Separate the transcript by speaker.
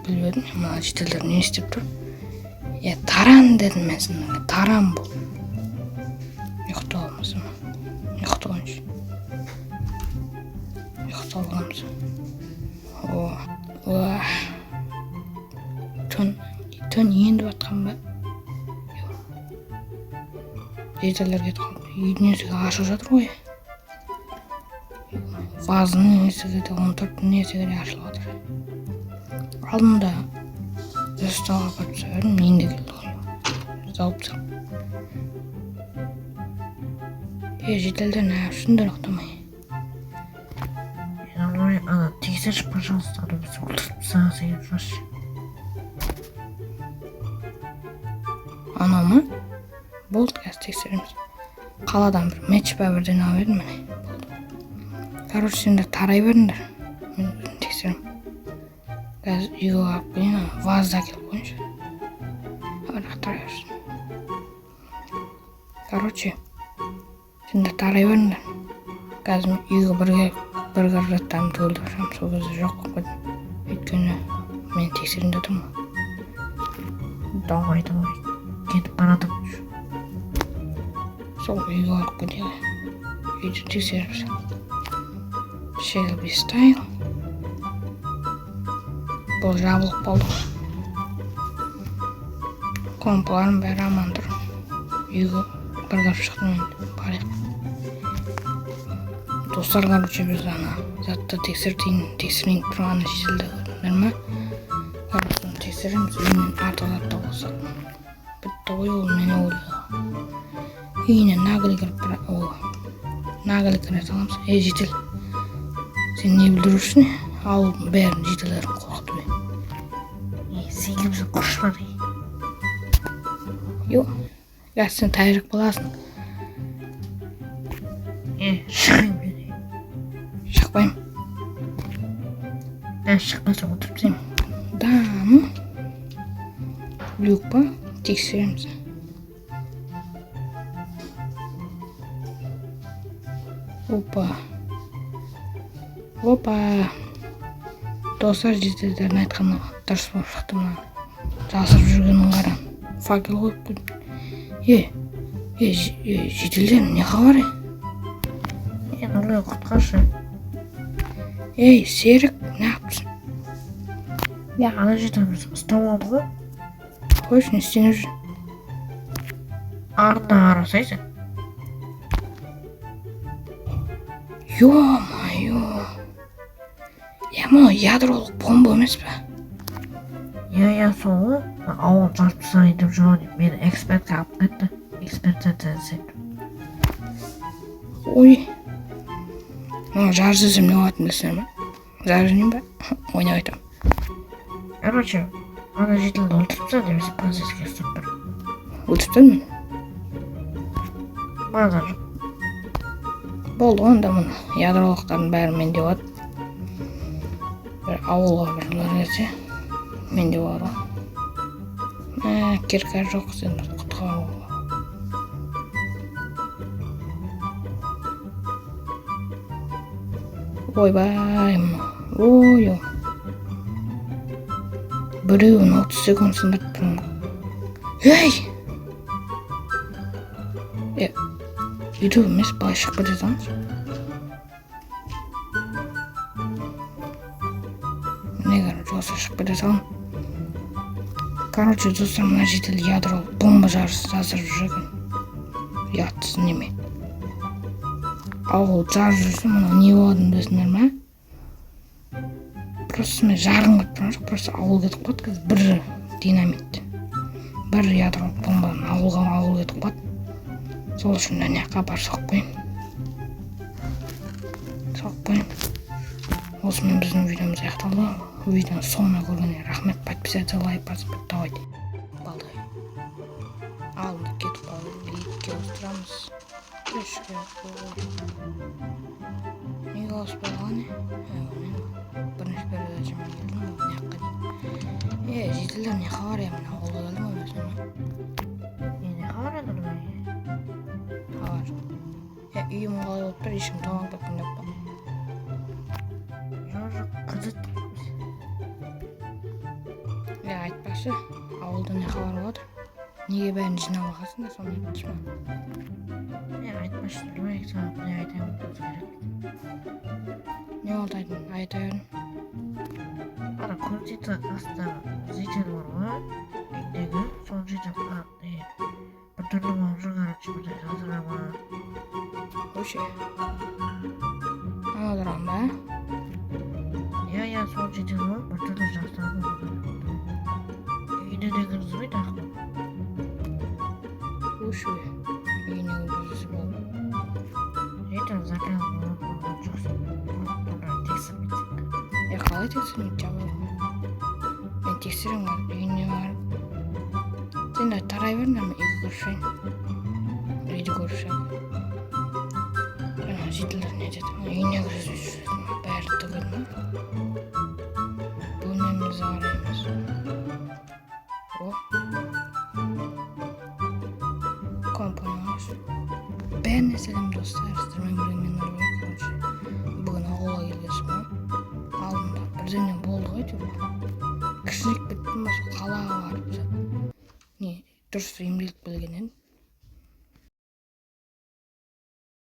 Speaker 1: Bilmedim ama şiteler ne istep tur? Ya taran dedim ben sana. Taran bu. Yoktu olmasın. Yoktu olmuş. Yoktu olmasın. Vah. Tön yendi batkan ben. Şiteler git kaldı. Yüzünüzü aşağı жатыр ғой. Vazının esigi de 14'ün esigi de aşağı жатыр. Алдында жастауға барып сөйледім, енді келді ғой. Залыпсың. Жителдер не үшін ұқтамай?
Speaker 2: Ана, тексерші, пожалуйста, біз отырыпсың, сен жош.
Speaker 1: Анау ма? Болды, қазір тексереміз. Қаладан бір мэтч ба бірден алып едім, міне. Короче, сендер тарай беріңдер. Мен тексерем. Қазір үйге алып келейін, вазда келіп қойыншы. Бірақ тарай берсін. Короче, сендер тарай беріңдер. Қазір үйге бір қаражаттарым төгілді баршам, сол кезде жоқ болып қойдым. Өйткені мен тексерімде тұрмын.
Speaker 2: Давай, кетіп баратып.
Speaker 1: Сол үйге алып келейік. Үйді тексеріп. Shelby Style. Бұл жабылып болды. Компыларым бәрі аман тұр. Үйге бір қарып шықтым енді. Барайық. Достар, короче, біз ана затты тексерейін тұрғаны шетелде көрдіңдер ма? Короче, тексереміз, үйінен артық затта болсақ. Бітті ғой, ол мені ойлады. Үйіне нағылы кіріп саламыз. Жетел. Сен не білдіруші? Ал бәрін жетелерін қорқыты бе.
Speaker 2: Сен кімсің құршылар?
Speaker 1: Йо, қазір сен тайжық боласың.
Speaker 2: Шықайым бері.
Speaker 1: Шықпайым.
Speaker 2: Шықпаса отырып сен.
Speaker 1: Дамы. Люк па? Тексереміз. Опа. Достар, жетелдерін айтқаны дұрыс болып шықты ма? Жасырып жүргенін қаран. Факел қойып қойдым. Жетелдерін не хабар?
Speaker 2: Нұрлай құтқаршы.
Speaker 1: Серік, не yaptın?
Speaker 2: Ана жетеміз ұстап алды ғой.
Speaker 1: Қойшын, істеніп жүр.
Speaker 2: Артына қарасайсың.
Speaker 1: Ё-моё. Мұны ядролық бомба емес пе?
Speaker 2: Сол ғой. Ауыл жарып тастайын деп жүрген. Мені экспертке алып кетті. Экспертацияны сеттім.
Speaker 1: Ой. Жар жүзім не болатын десем ба? Жар жүзім ба? Ойнап айтам.
Speaker 2: Короче, ана жетілді өлтіріпса деп полицейский ұстап бір.
Speaker 1: Өлтіріптен мен?
Speaker 2: Мазар.
Speaker 1: Болды онда мұны. Ядролықтардың бәрі менде болады. Бір ауылға бірлер келсе, менде болады ғой. Керкар жоқ, сен құтқару. Ойбай мұны. Ой-ой. Біреуін 30 секунд сындырып тұрмын. Үйді емес, былай шығып кете салыңыз. Не, короче, осы шығып кете салың. Короче, достар, мына жетел ядро бомба жарысы жасырып жүрген. Ұятсыз неме. Ауыл жарып жүрсе, мұны не болатынын білесіңдер ма? Просто мен жарғым кетіп тұрған жоқ, просто ауыл кетіп қалады, қазір бір динамит. Бір ядро бомбадан ауыл кетіп қалады. Сол үшін де неққа бар соғып қойын. Осымен біздің видеомыз аяқталды. Видеоны соңына көргенге рахмет. Подписаться, лайк басып давайте. Балды. Алдында кетіп қалды. Ликке остырамыз. Үшке неге ауыспай қалған? Бірінші передачамен келдім ғой, неққа дейін. Жетілдер не хабар емін ауылға келдім ғой өзімен.
Speaker 2: Не хабар еді ғой?
Speaker 1: Хабар. Үйім қалай болып тұр, ешкім тамақ тапқан жоқ па?
Speaker 2: Жоқ, қызыттық.
Speaker 1: айтпашы, ауылда не хабар болады? Неге бәрін жинап алғансың да соны айтпашы ма?
Speaker 2: Айтпашы, білмейік саған не айтамын керек.
Speaker 1: Не болды айта бердің?
Speaker 2: Ана көмтеті астағы зритель бар ғой, үйдегі, сол жерде біртүрлі болып жүр, короче, бір жазырама.
Speaker 1: Вообще. Ана тұрған ба?
Speaker 2: Сол жерде ғой, біртүрлі жастағы үйіне де кіргізбейді ақылы.
Speaker 1: Вообще. Үйіне кіргізіп болды.
Speaker 2: Жетім заказ болып жақсы. Тексермейді.
Speaker 1: Қалай тексермейді жабылып? Мен тексерем барып, үйіне барып. Сен де тарай беріңдер ме, үйге көрішейін. Үйді көрішейін. Жаңа жителер не деді? Үйіне кіргізіп жүрсің, бәрі түгел ма? Бұл неміз қараймыз. О. Компанияш. Бәріне сәлем достар, сіздермен бірге мен Нұрбек, короче. Бүгін ауылға келгенсің ба? Алдында бірдеңе болды ғой деп. Кішірек біттім ба, сол қалаға барып. Не, дұрыс емделіп келген едім.